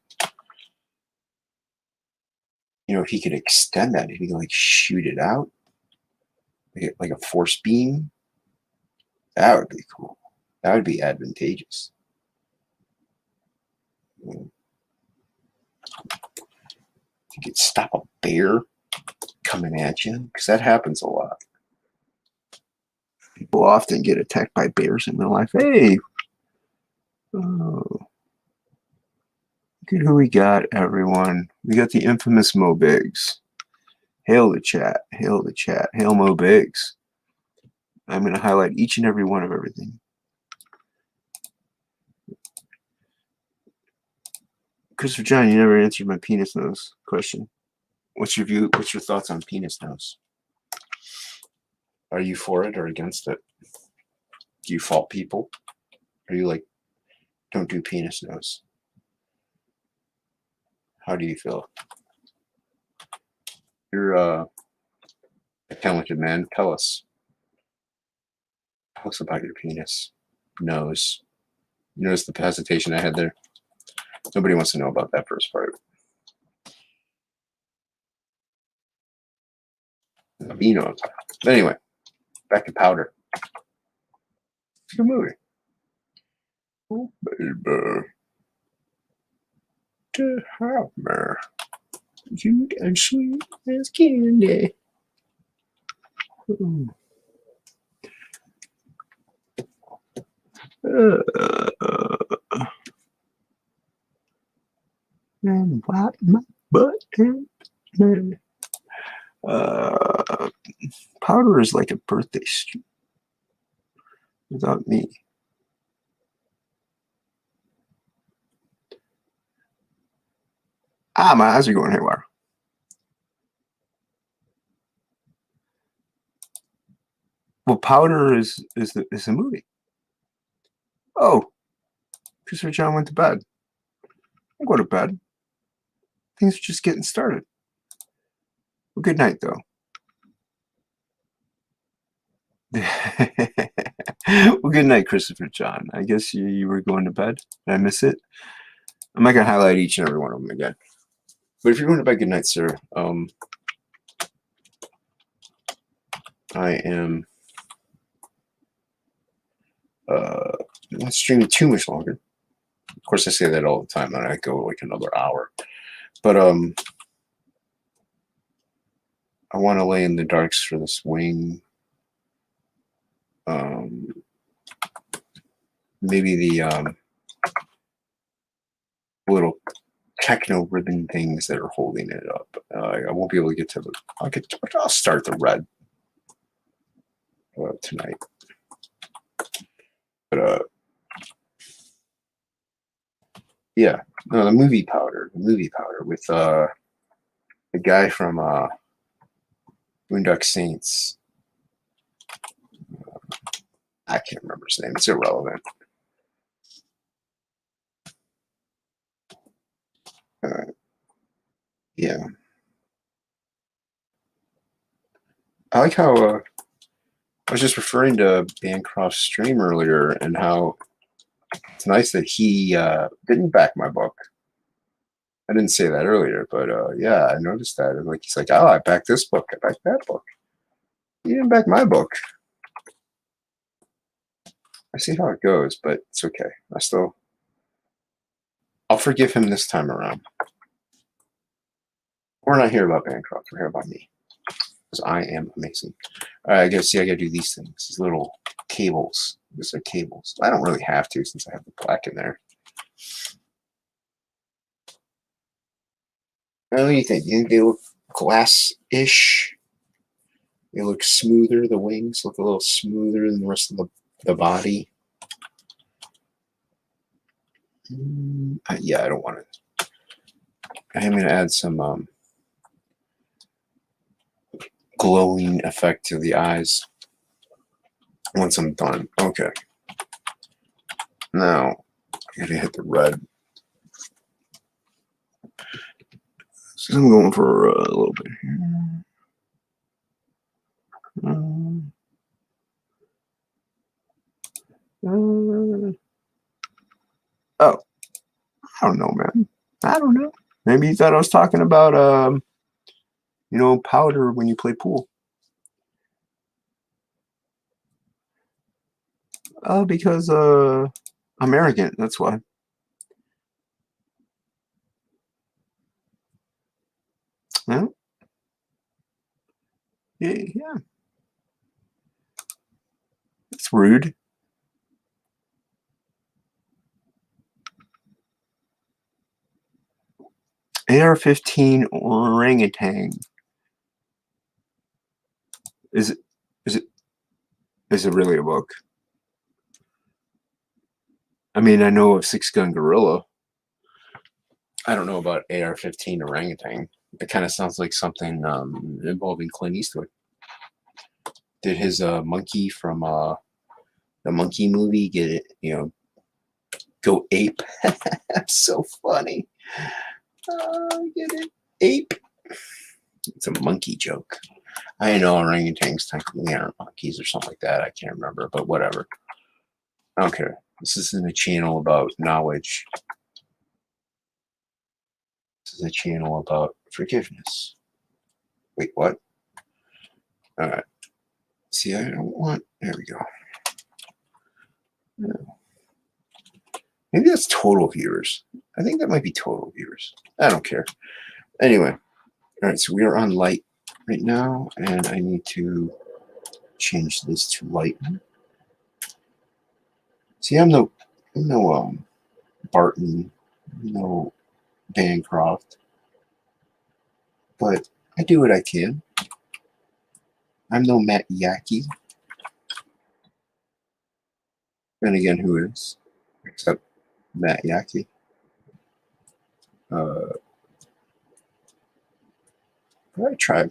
If he could extend that, if he could like shoot it out, like a force beam, that would be cool. That would be advantageous. You could stop a bear coming at you, because that happens a lot. People often get attacked by bears in real life. Hey, Oh, look at who we got, everyone. We got the infamous Mo Biggs. Hail the chat. Hail the chat. Hail Mo Biggs. I'm going to highlight each and every one of everything. Christopher John, you never answered my penis nose question. What's your view? What's your thoughts on penis nose? Are you for it or against it? Do you fault people? Are you like, don't do penis nose? How do you feel? You're a talented man. Tell us. Tell us about your penis nose. You notice the hesitation I had there? Nobody wants to know about that first part. You know. But anyway, back to Powder. It's a good movie. Oh, baby. To have me. You and sweet as candy. And wipe my butt and Powder is like a birthday stream without me. Ah, my eyes are going haywire. Well, Powder is a movie. Oh, Christopher John went to bed. I'll go to bed. Things are just getting started. Well, good night, though. Well, good night, Christopher John. I guess you were going to bed. Did I miss it? I'm not going to highlight each and every one of them again. But if you're going to bed, good night, sir. I am not streaming too much longer. Of course, I say that all the time, and I go like another hour. But I want to lay in the darks for this wing. Maybe the little techno ribbon things that are holding it up. I won't be able to get to the. I'll start the red tonight. But yeah, no, the movie Powder with the guy from Boondock Saints. I can't remember his name. It's irrelevant. Yeah, I like how I was just referring to Bancroft's stream earlier and how it's nice that he didn't back my book. I didn't say that earlier, but yeah, I noticed that. Like he's like, oh, I backed this book, I backed that book. He didn't back my book. I see how it goes, but it's okay. I'll forgive him this time around. We're not here about Bancroft. We're here about me. Because I am amazing. All right, I gotta do these things. These little cables. These are cables. I don't really have to since I have the black in there. What do you think? You think they look glass-ish? They look smoother. The wings look a little smoother than the rest of the body. Yeah, I don't want it. I'm going to add some glowing effect to the eyes once I'm done. Okay. Now, I got to hit the red. So I'm going for a little bit here. Oh, I don't know, man. I don't know. Maybe you thought I was talking about, powder when you play pool. Because I'm arrogant. That's why. Yeah. Yeah. It's rude. AR-15 orangutan. Is it? Is it really a book? I mean, I know of Six Gun Gorilla. I don't know about AR-15 orangutan. It kind of sounds like something involving Clint Eastwood. Did his monkey from the Monkey movie get it? Go ape. That's so funny. Get it? Ape. It's a monkey joke. I know orangutans technically aren't monkeys or something like that. I can't remember, but whatever. I don't care. This isn't a channel about knowledge. This is a channel about forgiveness. Wait, what? All right. See, I don't want. There we go. No. Maybe that's total viewers. I think that might be total viewers. I don't care. Anyway, all right. So we are on light right now, and I need to change this to light. See, I'm no Barton, no Bancroft, but I do what I can. I'm no Matt Yackee. Then again, who is? Except Matt Yackee. I try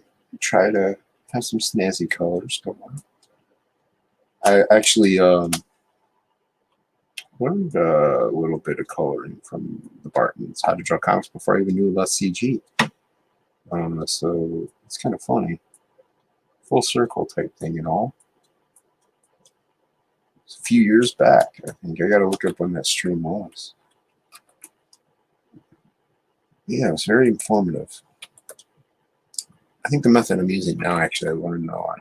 to have some snazzy colors going on. I actually learned a little bit of coloring from the Bartons, how to draw comics before I even knew about CG. So it's kind of funny. Full circle type thing and all. It's a few years back. I think I got to look up when that stream was. Yeah, it was very informative. I think the method I'm using now, actually, I learned though on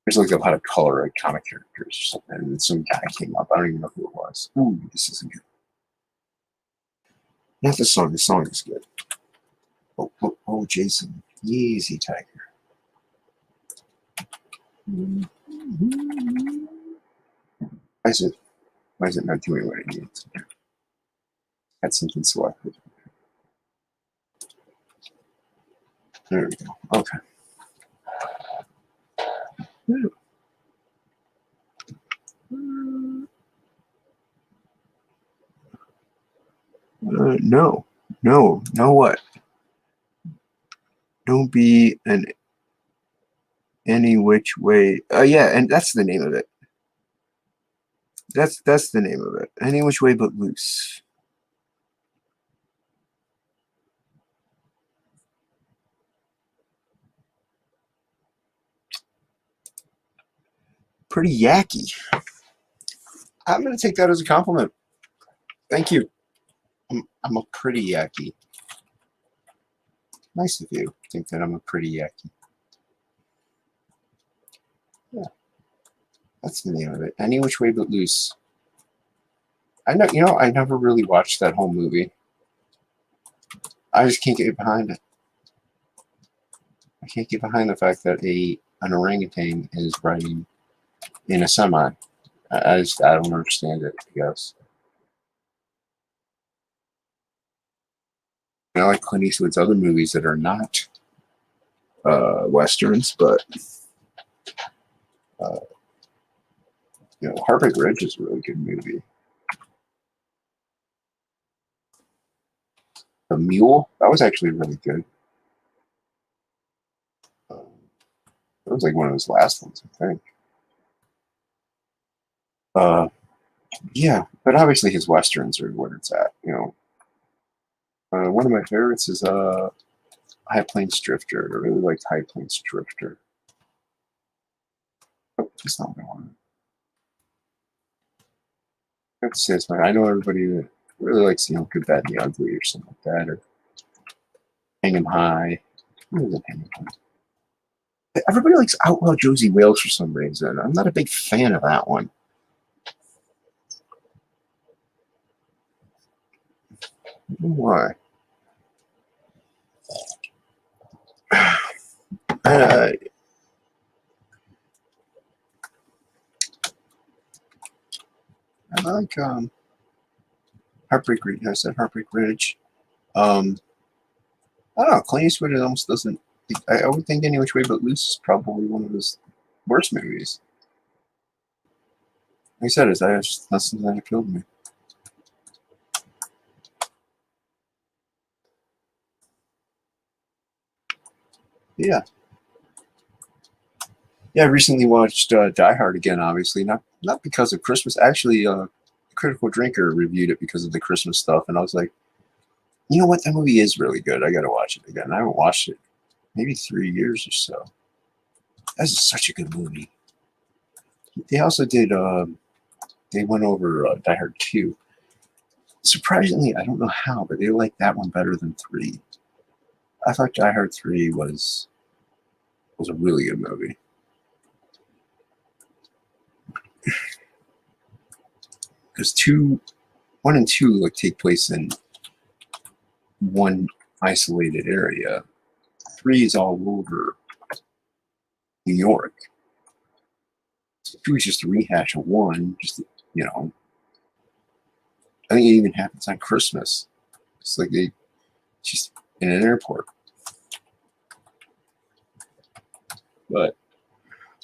there's like a lot of color like comic characters or something, and some guy came up. I don't even know who it was. Ooh, this isn't good. Not the song. The song is good. Oh, Jason. Easy, Tiger. Why is it not doing what it needs? Had something selected. There we go. Okay. No, what? Don't be an any which way. Yeah, and that's the name of it. That's the name of it. Any which way but loose. Pretty yacky. I'm gonna take that as a compliment. Thank you. I'm a pretty yacky. Nice of you to think that I'm a pretty yacky. Yeah, that's the name of it. Any which way but loose. I know. I never really watched that whole movie. I just can't get behind it. I can't get behind the fact that an orangutan is riding in a semi. I don't understand it, I guess. I like Clint Eastwood's other movies that are not westerns, but Heartbreak Ridge is a really good movie. The Mule, that was actually really good. That was like one of his last ones, I think. Yeah, but obviously his westerns are where it's at. One of my favorites is High Plains Drifter. I really liked High Plains Drifter. Oh, that's not what I wanted. I have to say, I know everybody that really likes Good, Bad, and the Ugly or something like that, or Hang 'em High. What is it, Hang 'em High? Everybody likes Outlaw Josie Wales for some reason. I'm not a big fan of that one. I don't know why? I like Heartbreak Ridge. I said Heartbreak Ridge. I don't know. Clint Eastwood almost doesn't. I would think Any Which Way But Loose is probably one of his worst movies. Like I said, that's something that killed me. Yeah. Yeah, I recently watched Die Hard again, obviously. Not because of Christmas. Actually, Critical Drinker reviewed it because of the Christmas stuff, and I was like, you know what? That movie is really good. I got to watch it again. I haven't watched it maybe 3 years or so. That's such a good movie. They also did, they went over Die Hard 2. Surprisingly, I don't know how, but they like that one better than 3. I thought Die Hard 3 was a really good movie. Because 1 and 2 like take place in one isolated area. 3 is all over New York. 2 is just a rehash of 1. Just, you know, I think it even happens on Christmas. It's like they just in an airport. But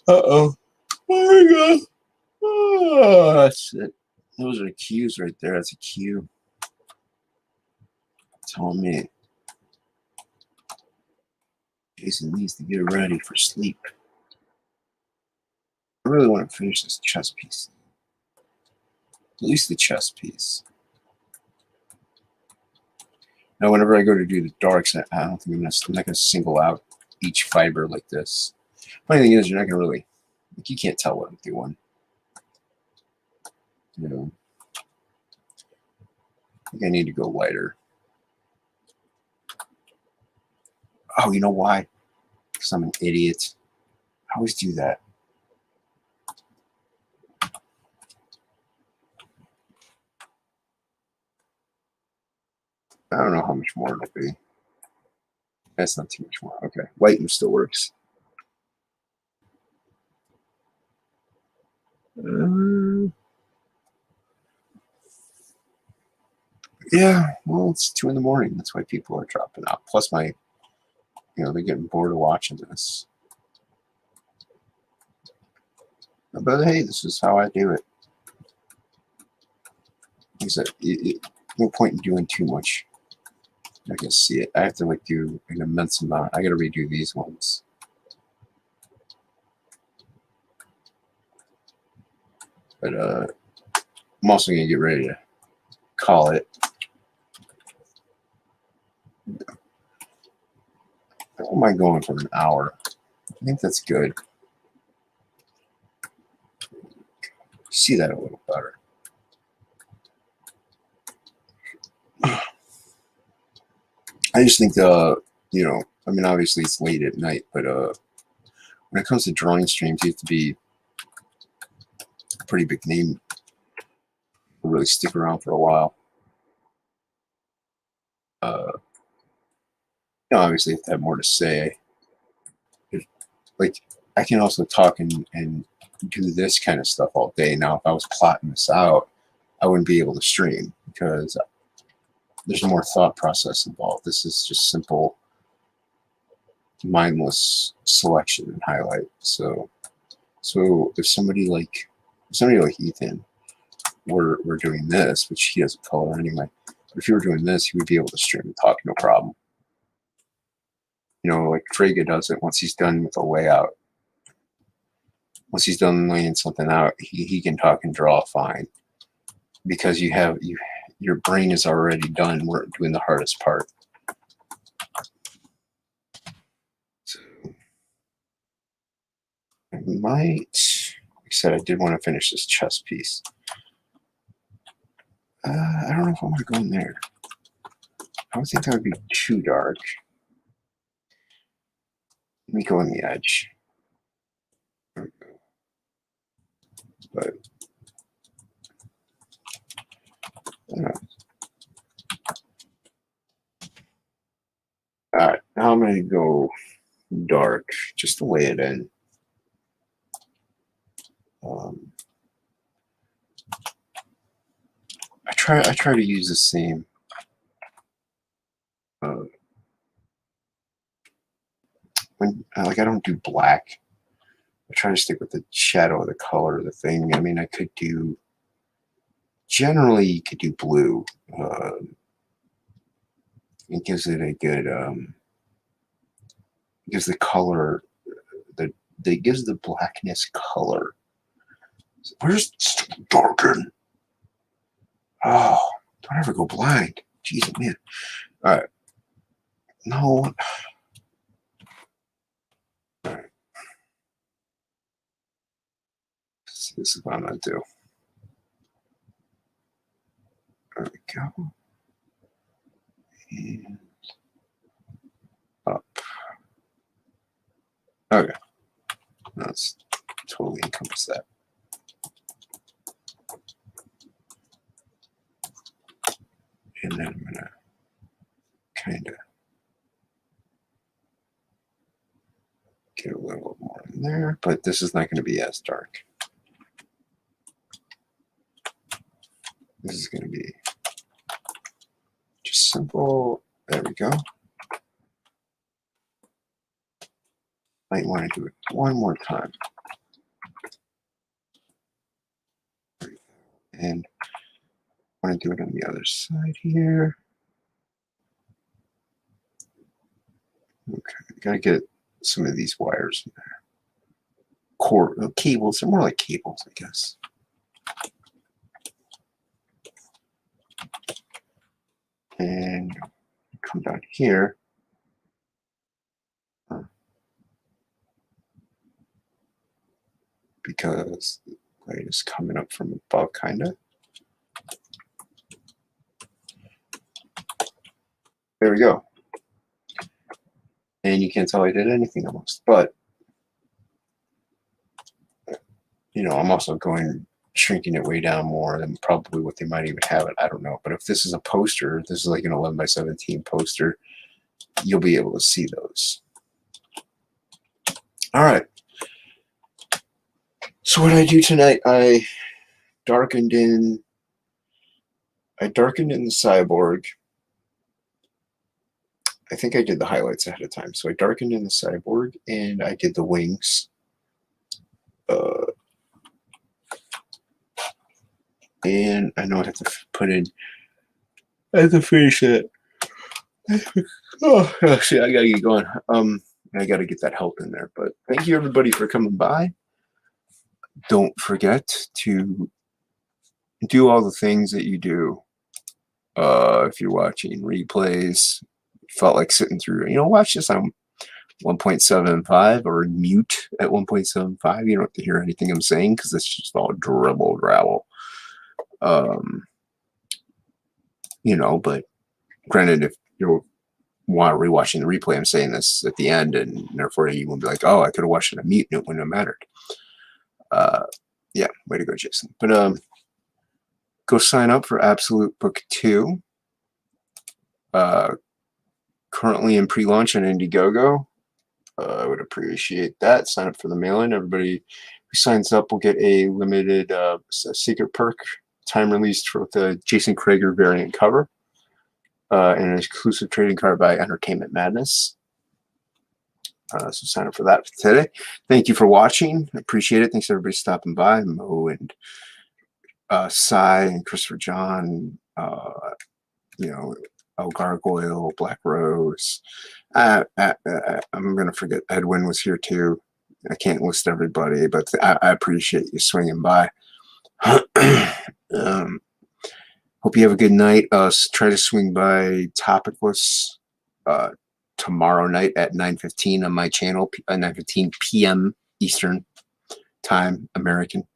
oh my god, oh, that's it. Those are cues right there. That's a cue telling me Jason needs to get ready for sleep. I really want to finish this chess piece. At least the chess piece. Now, whenever I go to do the darks, I don't think I'm not going to single out each fiber like this. Funny thing is, you're not going to really, like, you can't tell what I'm doing. You know, I think I need to go lighter. Oh, you know why? Because I'm an idiot. I always do that. I don't know how much more it'll be. That's not too much more. Okay, lighten still works. Yeah, well, it's 2 in the morning. That's why people are dropping out. Plus, they're getting bored of watching this. But hey, this is how I do it. Like I said, no point in doing too much. I can see it. I have to like do an immense amount. I got to redo these ones. But I'm also gonna get ready to call it. How am I going for an hour? I think that's good. See that a little better. I just think obviously it's late at night, but when it comes to drawing streams, you have to be a pretty big name to really stick around for a while. Obviously you have to have more to say. Like, I can also talk and do this kind of stuff all day. Now, if I was plotting this out, I wouldn't be able to stream because there's more thought process involved. This is just simple, mindless selection and highlight. So if somebody like Ethan were doing this, which he doesn't color anyway, but if you were doing this, he would be able to stream and talk no problem. Like Frege does it once he's done with the layout. Once he's done laying something out, he can talk and draw fine because your brain is already done. We're doing the hardest part. So I might, like I said, I did want to finish this chess piece. I don't know if I want to go in there. I would think that would be too dark. Let me go on the edge. But all right, now I'm going to go dark just to lay it in. I try to use the same when like I don't do black. I try to stick with the shadow of the color of the thing. I mean, I could do. Generally, you could do blue. It gives it a good. Gives the color. That gives the blackness color. Where's darken? Oh, don't ever go blind. Jesus, man. All right. No. All right. This is what I'm going to do. There we go. And up. Okay. Let's totally encompass that. And then I'm going to kind of get a little more in there, but this is not going to be as dark. This is going to be just simple. There we go. Might want to do it one more time. And I want to do it on the other side here. Okay, gotta get some of these wires in there. Cord cables, they're more like cables, I guess. And come down here. Because the light is coming up from above, kind of. There we go. And you can't tell I did anything almost, but you know, I'm also shrinking it way down more than probably what they might even have it. I don't know. But if this is a poster, this is like an 11 by 17 poster, you'll be able to see those. All right. So what I do tonight, I darkened in the cyborg. I think I did the highlights ahead of time. So I darkened in the cyborg and I did the wings. And I know I have to put in, I have to finish it. Oh, shit, I gotta get going. I gotta get that help in there. But thank you everybody for coming by. Don't forget to do all the things that you do. If you're watching replays, felt like sitting through, watch this on 1.75 or mute at 1.75. You don't have to hear anything I'm saying because it's just all dribble rabble. But granted, if you're rewatching the replay, I'm saying this at the end, and therefore you will be like, oh, I could have watched it on mute and it wouldn't have mattered. Yeah, way to go, Jason. But go sign up for Absolute Book 2. Currently in pre-launch on Indiegogo. I would appreciate that. Sign up for the mail-in. Everybody who signs up will get a limited secret perk, time released for the Jason Krager variant cover, and an exclusive trading card by Entertainment Madness. So sign up for that today. Thank you for watching. I appreciate it. Thanks everybody stopping by. Mo and Cy and Christopher John, Gargoyle, Black Rose. I'm going to forget Edwin was here too. I can't list everybody, but I appreciate you swinging by. Hope you have a good night. Try to swing by Topicless tomorrow night at 9:15 on my channel, 9:15 p.m. Eastern Time, American.